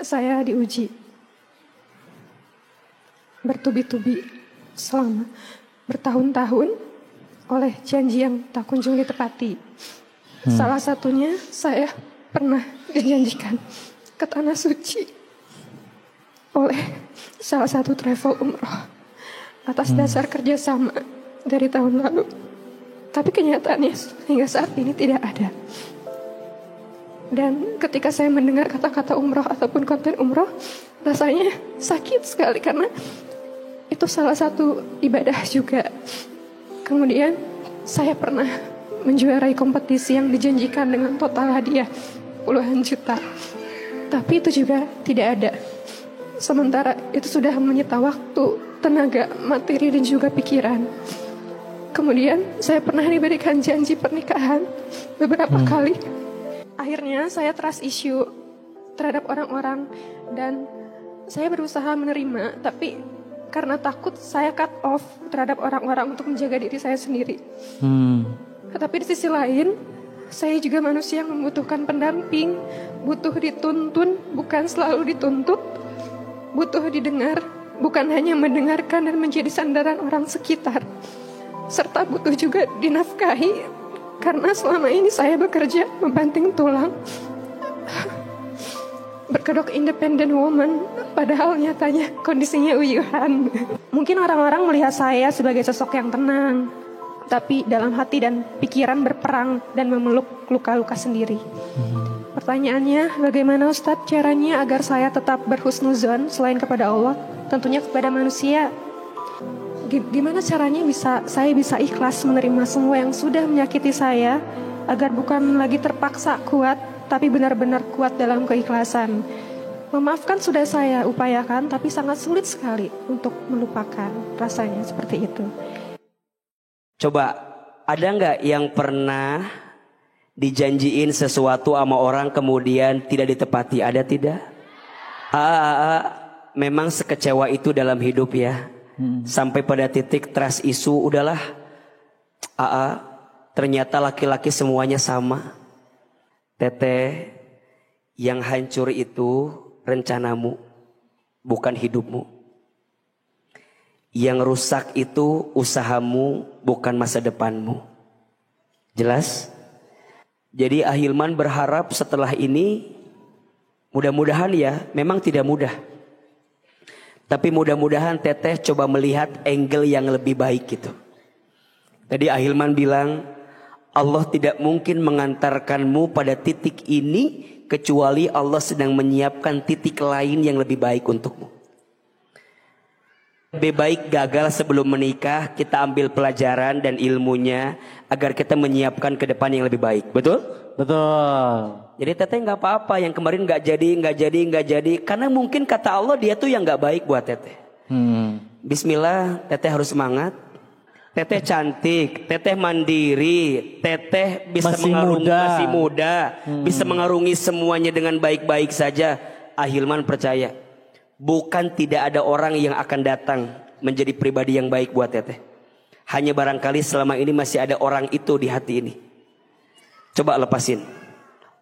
saya diuji bertubi-tubi selama bertahun-tahun oleh janji yang tak kunjung ditepati. Salah satunya saya pernah dijanjikan ke Tanah Suci oleh salah satu travel umroh atas dasar kerjasama dari tahun lalu. Tapi kenyataannya hingga saat ini tidak ada. Dan ketika saya mendengar kata-kata umroh ataupun konten umroh, rasanya sakit sekali karena itu salah satu ibadah juga. Kemudian saya pernah menjuarai kompetisi yang dijanjikan dengan total hadiah puluhan juta. Tapi itu juga tidak ada. Sementara itu sudah menyita waktu, tenaga, materi dan juga pikiran. Kemudian saya pernah diberikan janji pernikahan beberapa kali. Akhirnya saya trust issue terhadap orang-orang dan saya berusaha menerima, tapi karena takut saya cut off terhadap orang-orang untuk menjaga diri saya sendiri. Tapi di sisi lain, saya juga manusia yang membutuhkan pendamping, butuh dituntun, bukan selalu dituntut, butuh didengar, bukan hanya mendengarkan dan menjadi sandaran orang sekitar, serta butuh juga dinafkahi. Karena selama ini saya bekerja membanting tulang, berkedok independent woman, padahal nyatanya kondisinya uyuhan. Mungkin orang-orang melihat saya sebagai sosok yang tenang, tapi dalam hati dan pikiran berperang dan memeluk luka-luka sendiri. Pertanyaannya, bagaimana Ustadz caranya agar saya tetap berhusnuzon selain kepada Allah, tentunya kepada manusia? Gimana caranya saya bisa ikhlas menerima semua yang sudah menyakiti saya, agar bukan lagi terpaksa kuat, tapi benar-benar kuat dalam keikhlasan. Memaafkan sudah saya upayakan, tapi sangat sulit sekali untuk melupakan, rasanya seperti itu. Coba, ada nggak yang pernah dijanjiin sesuatu sama orang kemudian tidak ditepati? Ada tidak? Memang sekecewa itu dalam hidup ya. Sampai pada titik trust issue, udahlah. Ternyata laki-laki semuanya sama. Teteh, yang hancur itu rencanamu, bukan hidupmu. Yang rusak itu usahamu, bukan masa depanmu. Jelas? Jadi Ahilman berharap setelah ini, mudah-mudahan ya, memang tidak mudah. Tapi mudah-mudahan teteh coba melihat angle yang lebih baik gitu. Tadi Ahilman bilang, Allah tidak mungkin mengantarkanmu pada titik ini kecuali Allah sedang menyiapkan titik lain yang lebih baik untukmu. Lebih baik gagal sebelum menikah, kita ambil pelajaran dan ilmunya agar kita menyiapkan ke depan yang lebih baik. Betul? Betul. Jadi teteh nggak apa-apa yang kemarin nggak jadi, karena mungkin kata Allah dia tuh yang nggak baik buat teteh. Bismillah, teteh harus semangat. Teteh cantik, teteh mandiri, teteh bisa masih muda, bisa mengarungi semuanya dengan baik-baik saja. Ahilman percaya, bukan tidak ada orang yang akan datang menjadi pribadi yang baik buat teteh. Hanya barangkali selama ini masih ada orang itu di hati ini. Coba lepasin.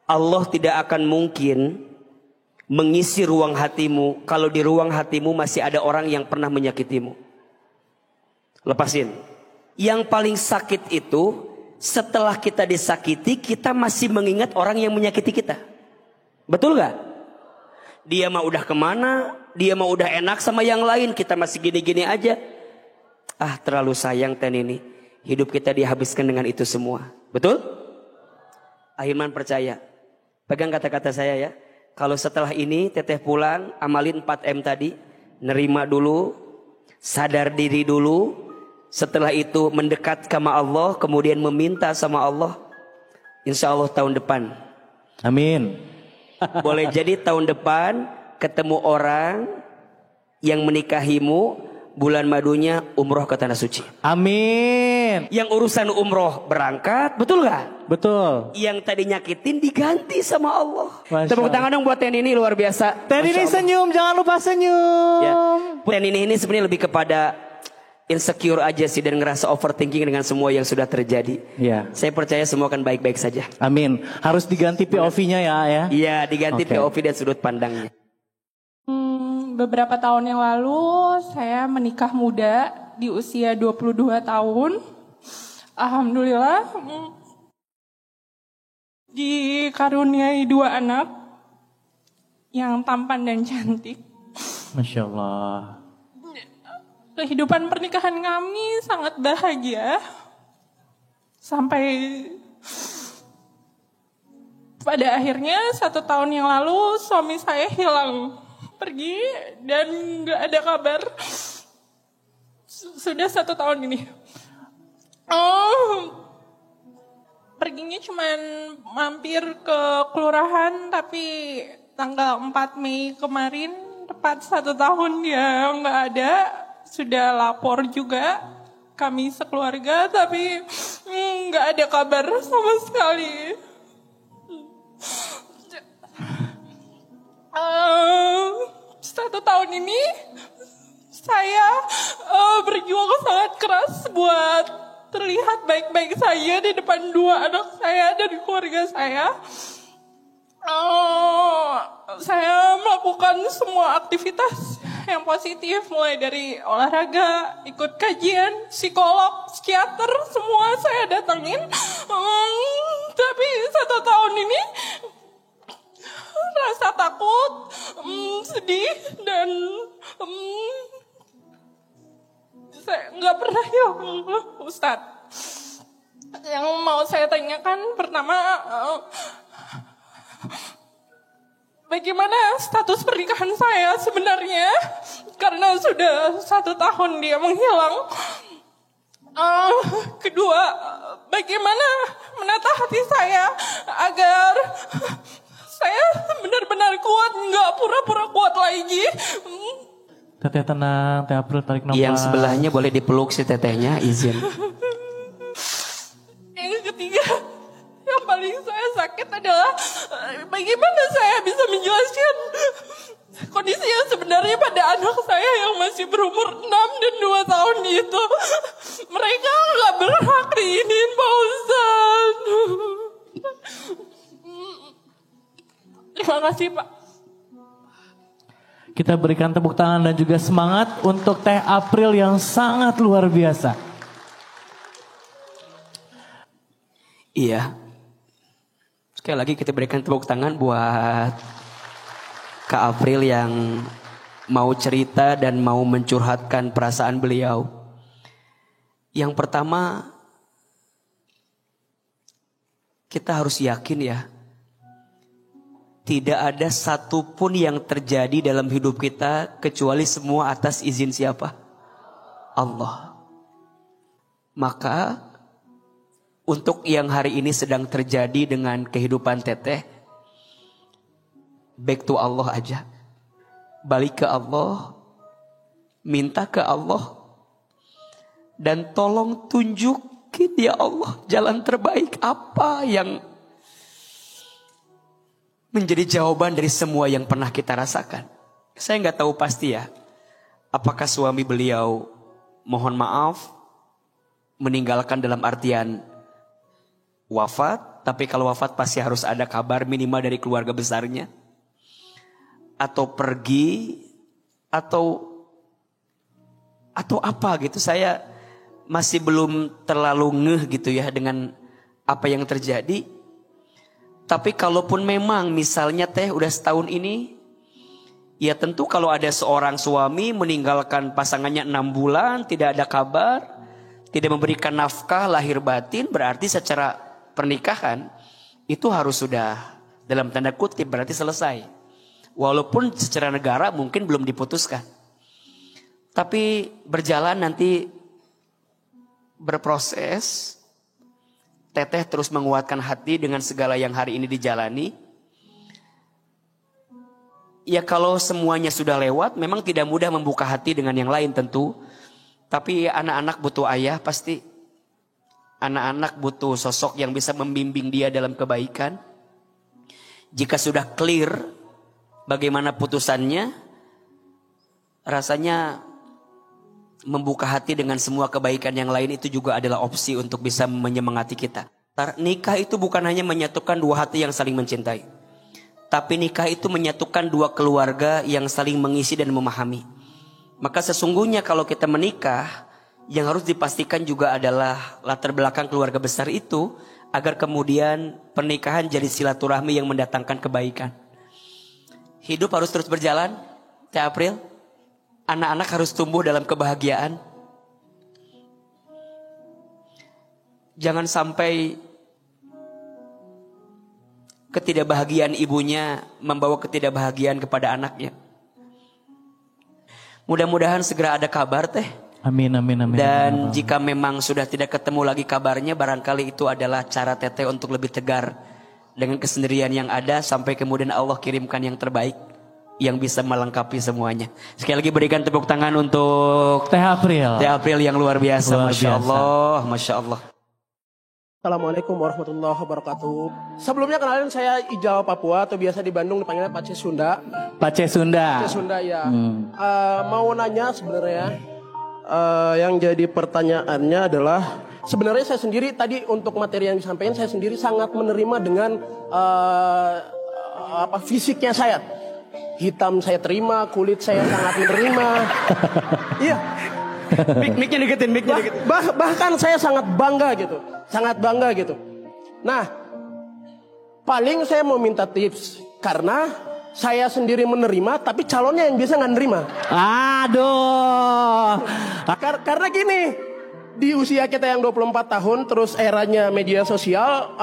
Allah tidak akan mungkin mengisi ruang hatimu kalau di ruang hatimu masih ada orang yang pernah menyakitimu. Lepasin. Yang paling sakit itu setelah kita disakiti, kita masih mengingat orang yang menyakiti kita. Betul gak? Dia mah udah kemana, dia mah udah enak sama yang lain, kita masih gini-gini aja. Terlalu sayang ten ini. Hidup kita dihabiskan dengan itu semua. Betul? Ahilman percaya. Pegang kata-kata saya ya. Kalau setelah ini teteh pulang, amalin 4M tadi. Nerima dulu, sadar diri dulu. Setelah itu mendekat sama Allah, kemudian meminta sama Allah. Insya Allah tahun depan. Amin. Boleh jadi tahun depan ketemu orang yang menikahimu, bulan madunya umroh ke Tanah Suci. Amin. Yang urusan umroh berangkat, betul gak? Betul. Yang tadi nyakitin diganti sama Allah. Tepuk tangan dong buat Ten ini, luar biasa. Ten ini senyum, jangan lupa senyum. Ya. Ten ini sebenarnya lebih kepada insecure aja sih dan ngerasa overthinking dengan semua yang sudah terjadi. Ya. Saya percaya semua akan baik-baik saja. Amin. Harus diganti POV-nya ya. Iya, diganti POV dan sudut pandangnya. Beberapa tahun yang lalu saya menikah muda di usia 22 tahun. Alhamdulillah dikaruniai 2 anak yang tampan dan cantik. Masya Allah. Kehidupan pernikahan kami sangat bahagia. Sampai pada akhirnya 1 tahun yang lalu suami saya hilang. Pergi dan gak ada kabar. Sudah 1 tahun ini. Perginya cuman mampir ke kelurahan, tapi tanggal 4 Mei kemarin tepat 1 tahun dia nggak ada. Sudah lapor juga kami sekeluarga, tapi nggak ada kabar sama sekali. 1 tahun ini saya berjuang sangat keras buat terlihat baik-baik saja di depan 2 anak saya dan keluarga saya. Saya melakukan semua aktivitas yang positif, mulai dari olahraga, ikut kajian, psikolog, psikiater, semua saya datangin. Tapi 1 tahun ini rasa takut, sedih, dan saya nggak pernah ya Ustadz. Yang mau saya tanyakan pertama, bagaimana status pernikahan saya sebenarnya? Karena sudah 1 tahun dia menghilang. Kedua, bagaimana menata hati saya agar saya benar-benar kuat, nggak pura-pura kuat lagi. Teteh tenang, Teh April tarik nafas. Yang sebelahnya boleh dipeluk si tetehnya, izin. Yang ketiga, yang paling saya sakit adalah bagaimana saya bisa menjelaskan kondisi yang sebenarnya pada anak saya yang masih berumur 6 dan 2 tahun itu. Mereka nggak berhak diinin, Pak Ustadz. Terima kasih, Pak. Kita berikan tepuk tangan dan juga semangat untuk Teh April yang sangat luar biasa. Iya. Sekali lagi kita berikan tepuk tangan buat Kak April yang mau cerita dan mau mencurhatkan perasaan beliau. Yang pertama, kita harus yakin ya, tidak ada satupun yang terjadi dalam hidup kita kecuali semua atas izin siapa? Allah. Maka untuk yang hari ini sedang terjadi dengan kehidupan teteh, back to Allah aja. Balik ke Allah, minta ke Allah, dan tolong tunjukin ya Allah jalan terbaik apa yang menjadi jawaban dari semua yang pernah kita rasakan. Saya nggak tahu pasti ya, apakah suami beliau mohon maaf meninggalkan dalam artian wafat, tapi kalau wafat pasti harus ada kabar minimal dari keluarga besarnya, atau pergi, atau apa gitu. Saya masih belum terlalu ngeh gitu ya dengan apa yang terjadi. Tapi kalaupun memang misalnya teh udah setahun ini, ya tentu kalau ada seorang suami meninggalkan pasangannya 6 bulan, tidak ada kabar, tidak memberikan nafkah lahir batin, berarti secara pernikahan itu harus sudah dalam tanda kutip berarti selesai. Walaupun secara negara mungkin belum diputuskan. Tapi berjalan nanti berproses. Teteh terus menguatkan hati dengan segala yang hari ini dijalani. Ya kalau semuanya sudah lewat, memang tidak mudah membuka hati dengan yang lain tentu. Tapi anak-anak butuh ayah pasti. Anak-anak butuh sosok yang bisa membimbing dia dalam kebaikan. Jika sudah clear bagaimana putusannya, rasanya membuka hati dengan semua kebaikan yang lain itu juga adalah opsi untuk bisa menyemangati kita. Nikah itu bukan hanya menyatukan 2 hati yang saling mencintai, Tapi nikah itu menyatukan dua keluarga yang saling mengisi dan memahami. Maka sesungguhnya kalau kita menikah, yang harus dipastikan juga adalah latar belakang keluarga besar itu, agar kemudian pernikahan jadi silaturahmi yang mendatangkan kebaikan. Hidup harus terus berjalan, Teh April. Anak-anak harus tumbuh dalam kebahagiaan. Jangan sampai ketidakbahagiaan ibunya membawa ketidakbahagiaan kepada anaknya. Mudah-mudahan segera ada kabar Teh. Amin, amin, amin. Dan jika memang sudah tidak ketemu lagi kabarnya, barangkali itu adalah cara Teteh untuk lebih tegar dengan kesendirian yang ada, sampai kemudian Allah kirimkan yang terbaik yang bisa melengkapi semuanya. Sekali lagi berikan tepuk tangan untuk Teh April. Teh April yang luar biasa. Luar Masya biasa. Allah, Masya Allah. Assalamualaikum warahmatullahi wabarakatuh. Sebelumnya kenalin, saya Ijal Papua, atau biasa di Bandung dipanggilnya Pace Sunda. Pace Sunda. Pace Sunda ya. Mau nanya sebenarnya, yang jadi pertanyaannya adalah, sebenarnya saya sendiri tadi untuk materi yang disampaikan, saya sendiri sangat menerima dengan fisiknya saya. Hitam saya terima, kulit saya sangat menerima. Iya. Mic-nya deketin. Bahkan saya sangat bangga gitu. Nah, paling saya mau minta tips, karena saya sendiri menerima, tapi calonnya yang biasa nggak nerima. Aduh. Karena gini, di usia kita yang 24 tahun, terus eranya media sosial,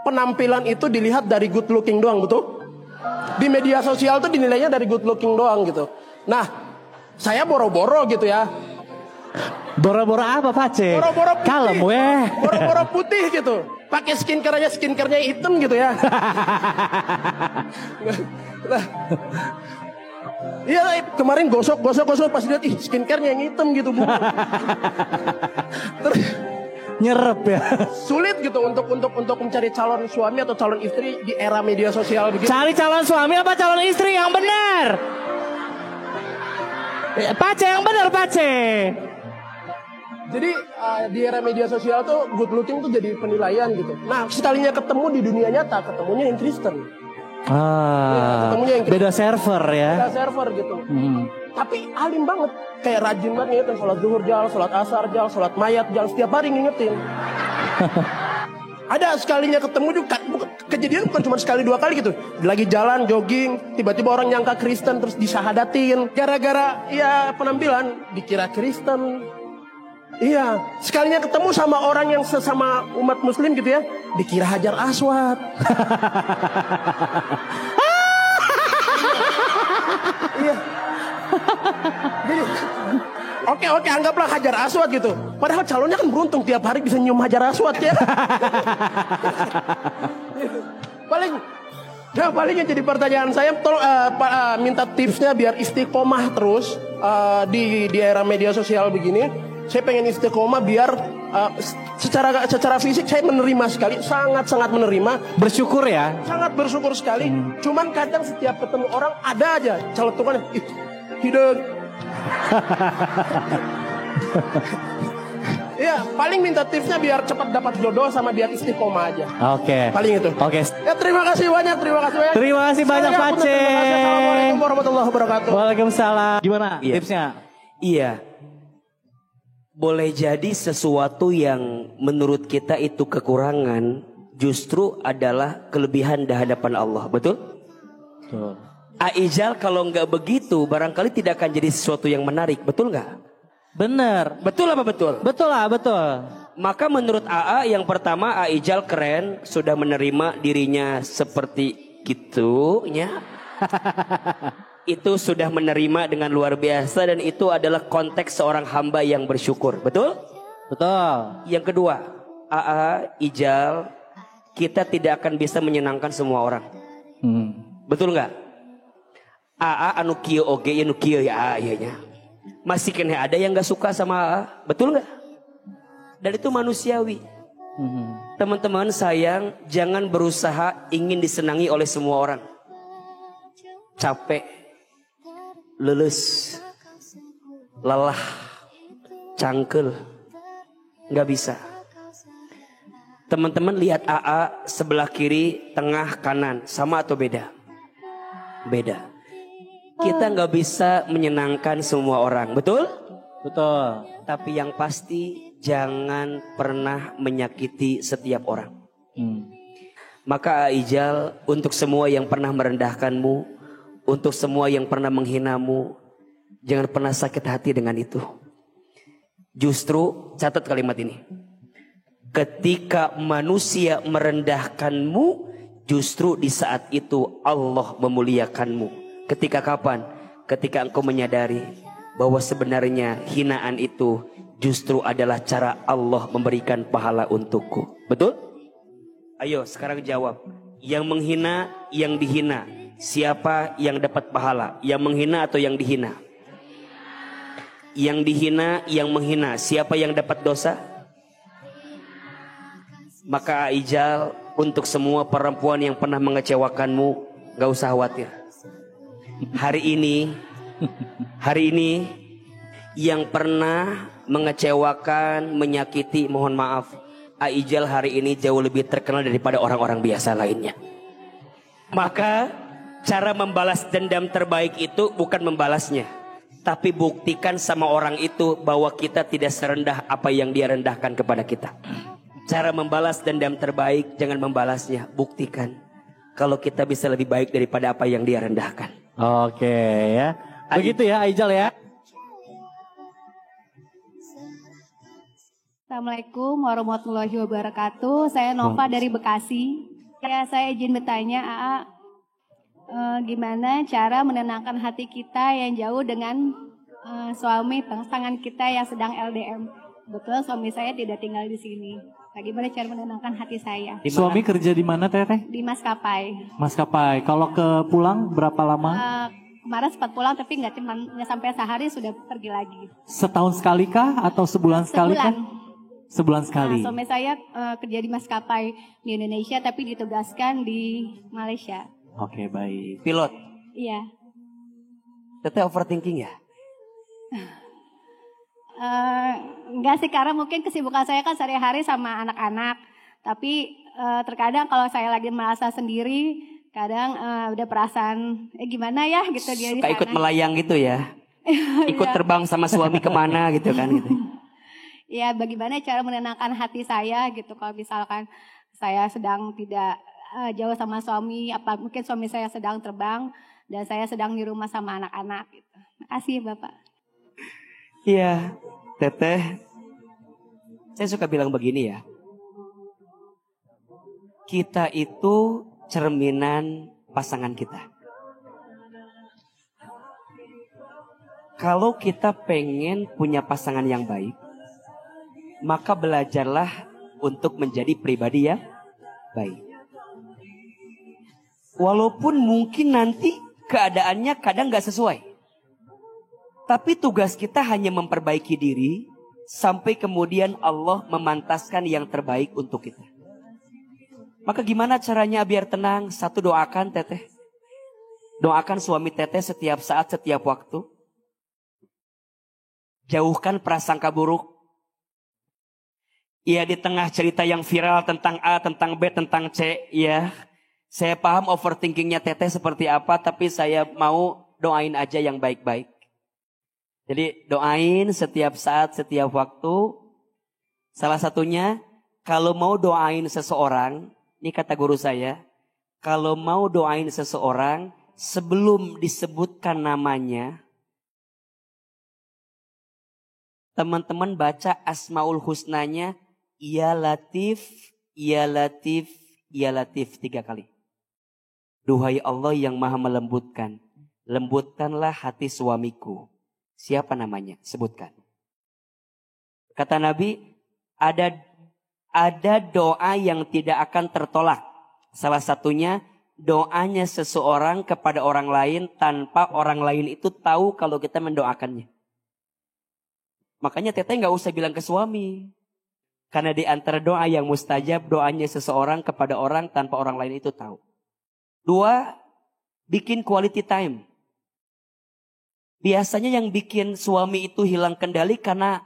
penampilan itu dilihat dari good looking doang, betul? Di media sosial tuh dinilainya dari good looking doang gitu. Nah, saya boro-boro gitu ya. Boro-boro apa Pace? Boro-boro putih. Kalem weh. Boro-boro putih gitu. Pakai skincare-nya hitam gitu ya. Nah, iya, kemarin gosok pas lihat skincare-nya yang hitam gitu, Bu. Terus Nyerep ya. sulit gitu untuk mencari calon suami atau calon istri di era media sosial begitu. Cari calon suami apa calon istri yang benar? Pace yang benar, Pace. Jadi di era media sosial tuh good looking tuh jadi penilaian gitu. Nah, sekalinya ketemu di dunia nyata, ketemunya yang Kristen. Ketemunya yang beda server ya. Beda server gitu. Tapi alim banget, kayak rajin banget ngingetin sholat zuhur jal, sholat asar jal, sholat mayat jal, setiap hari ngingetin. Ada sekalinya ketemu juga, kejadian bukan cuma sekali dua kali gitu. Lagi jalan jogging, tiba-tiba orang nyangka Kristen terus disahadatin. Gara-gara ya penampilan dikira Kristen. Iya, sekalinya ketemu sama orang yang sesama umat muslim gitu ya, dikira Hajar Aswad. Iya. Jadi, oke, anggaplah Hajar Aswad gitu. Padahal calonnya kan beruntung, tiap hari bisa nyium Hajar Aswad ya. paling yang jadi pertanyaan saya, minta tipsnya biar istiqomah terus di era media sosial begini. Saya pengen istiqomah biar secara fisik saya menerima sekali, sangat menerima. Bersyukur ya. Sangat bersyukur sekali. Cuman kadang setiap ketemu orang ada aja celetukannya, hidup. Iya, paling minta tipsnya biar cepat dapat jodoh sama biar istiqomah aja. Oke. Paling itu. Oke. Ya, terima kasih banyak. Terima kasih banyak, Pace. Assalamualaikum warahmatullahi wabarakatuh. Waalaikumsalam. Gimana Iya. tipsnya? Iya. Boleh jadi sesuatu yang menurut kita itu kekurangan, justru adalah kelebihan di hadapan Allah. Betul? Betul. Aijal kalau nggak begitu, barangkali tidak akan jadi sesuatu yang menarik. Betul nggak? Bener. Betul apa betul? Betul lah, betul. Maka menurut AA, yang pertama Aijal keren, sudah menerima dirinya seperti gitunya. Itu sudah menerima dengan luar biasa, dan itu adalah konteks seorang hamba yang bersyukur. Betul? Betul. Yang kedua, AA, Ijal, kita tidak akan bisa menyenangkan semua orang. Betul nggak? AA anu kieu oge ya nu kieu ya nya. Masih kena ada yang nggak suka sama AA. Betul nggak? Dan itu manusiawi. Teman-teman sayang, jangan berusaha ingin disenangi oleh semua orang. Capek, leles, lelah, cangkel, nggak bisa. Teman-teman lihat AA sebelah kiri, tengah, kanan. Sama atau beda? Beda. Kita nggak bisa menyenangkan semua orang, betul? Betul. Tapi yang pasti jangan pernah menyakiti setiap orang. Maka Aijal, untuk semua yang pernah merendahkanmu, untuk semua yang pernah menghinamu, jangan pernah sakit hati dengan itu. Justru catat kalimat ini. Ketika manusia merendahkanmu, justru di saat itu Allah memuliakanmu. Ketika kapan? Ketika engkau menyadari bahwa sebenarnya hinaan itu justru adalah cara Allah memberikan pahala untukku. Betul? Ayo sekarang jawab. Yang menghina, yang dihina, siapa yang dapat pahala? Yang menghina atau yang dihina? Yang dihina, yang menghina, siapa yang dapat dosa? Maka Aijal, untuk semua perempuan yang pernah mengecewakanmu, gak usah khawatir. Hari ini yang pernah mengecewakan, menyakiti, mohon maaf, Aijal hari ini jauh lebih terkenal daripada orang-orang biasa lainnya. Maka cara membalas dendam terbaik itu bukan membalasnya, tapi buktikan sama orang itu bahwa kita tidak serendah apa yang dia rendahkan kepada kita. Cara membalas dendam terbaik, jangan membalasnya, buktikan kalau kita bisa lebih baik daripada apa yang dia rendahkan. Oke ya. Begitu ya Aijal ya. Assalamualaikum warahmatullahi wabarakatuh. Saya Nova dari Bekasi. Ya, saya izin bertanya, AA, gimana cara menenangkan hati kita yang jauh dengan suami pasangan kita yang sedang LDM? Betul, suami saya tidak tinggal di sini. Bagaimana cara menenangkan hati saya? Suami kerja di mana Teteh? Di maskapai. Maskapai. Kalau ke pulang berapa lama? Kemarin sempat pulang tapi nggak sampai sehari sudah pergi lagi. Setahun sekali kah atau sebulan sekali kah? Sebulan sekali. Nah, suami saya kerja di maskapai di Indonesia tapi ditugaskan di Malaysia. Oke, baik. Pilot. Iya. Teteh overthinking ya? Enggak sih, karena mungkin kesibukan saya kan sehari-hari sama anak-anak. Tapi terkadang kalau saya lagi merasa sendiri, kadang udah perasaan gimana ya gitu dia di sana. Ikut melayang gitu ya? Ikut terbang sama suami kemana gitu kan gitu. Ya, bagaimana cara menenangkan hati saya gitu kalau misalkan saya sedang tidak jauh sama suami, apa mungkin suami saya sedang terbang dan saya sedang di rumah sama anak-anak gitu. Makasih Bapak. Iya, Teteh, saya suka bilang begini ya. Kita itu cerminan pasangan kita. Kalau kita pengen punya pasangan yang baik, maka belajarlah untuk menjadi pribadi yang baik. Walaupun mungkin nanti keadaannya kadang gak sesuai. Tapi tugas kita hanya memperbaiki diri sampai kemudian Allah memantaskan yang terbaik untuk kita. Maka gimana caranya biar tenang? Satu, doakan Teteh. Doakan suami Teteh setiap saat, setiap waktu. Jauhkan prasangka buruk. Ya, di tengah cerita yang viral tentang A, tentang B, tentang C, ya. Saya paham overthinkingnya Teteh seperti apa, tapi saya mau doain aja yang baik-baik. Jadi doain setiap saat, setiap waktu. Salah satunya, kalau mau doain seseorang, ini kata guru saya, kalau mau doain seseorang, sebelum disebutkan namanya, teman-teman baca Asmaul Husnanya, Ya Latif, Ya Latif, Ya Latif 3 kali. Duhai Allah yang maha melembutkan, lembutkanlah hati suamiku. Siapa namanya? Sebutkan. Kata Nabi, ada doa yang tidak akan tertolak. Salah satunya doanya seseorang kepada orang lain tanpa orang lain itu tahu kalau kita mendoakannya. Makanya Teteh gak usah bilang ke suami. Karena di antara doa yang mustajab, doanya seseorang kepada orang tanpa orang lain itu tahu. 2, bikin quality time. Biasanya yang bikin suami itu hilang kendali karena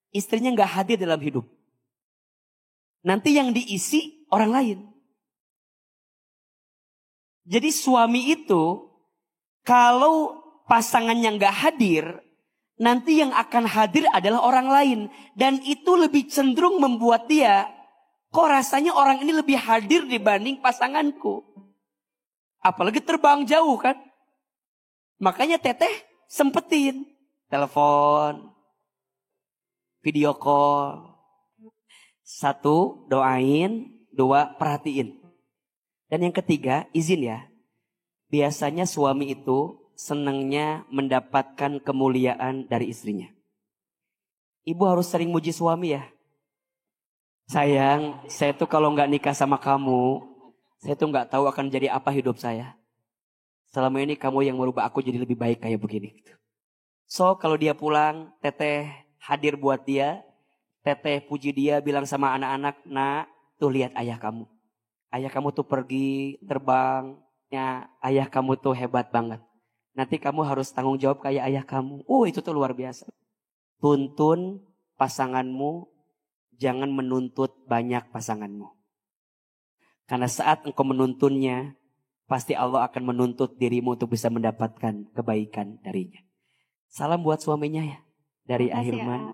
istrinya gak hadir dalam hidup. nanti yang diisi orang lain. Jadi suami itu kalau pasangannya nggak hadir, nanti yang akan hadir adalah orang lain. Dan itu lebih cenderung membuat dia, kok rasanya orang ini lebih hadir dibanding pasanganku. Apalagi terbang jauh kan. Makanya teteh sempetin. Telepon. Video call. 1, doain. 2, perhatiin. Dan yang ketiga, izin ya. Biasanya suami itu senangnya mendapatkan kemuliaan dari istrinya. Ibu harus sering muji suami ya. Sayang, saya tuh kalau nggak nikah sama kamu, saya tuh nggak tahu akan jadi apa hidup saya. Selama ini kamu yang merubah aku jadi lebih baik kayak begini. So kalau dia pulang, teteh hadir buat dia. Teteh puji dia, bilang sama anak-anak, nak, tuh lihat ayah kamu. Ayah kamu tuh pergi terbangnya, ayah kamu tuh hebat banget. Nanti kamu harus tanggung jawab kayak ayah kamu. Itu tuh luar biasa. Tuntun pasanganmu, jangan menuntut banyak pasanganmu. Karena saat engkau menuntunnya, pasti Allah akan menuntut dirimu untuk bisa mendapatkan kebaikan darinya. Salam buat suaminya ya, dari Ahilman.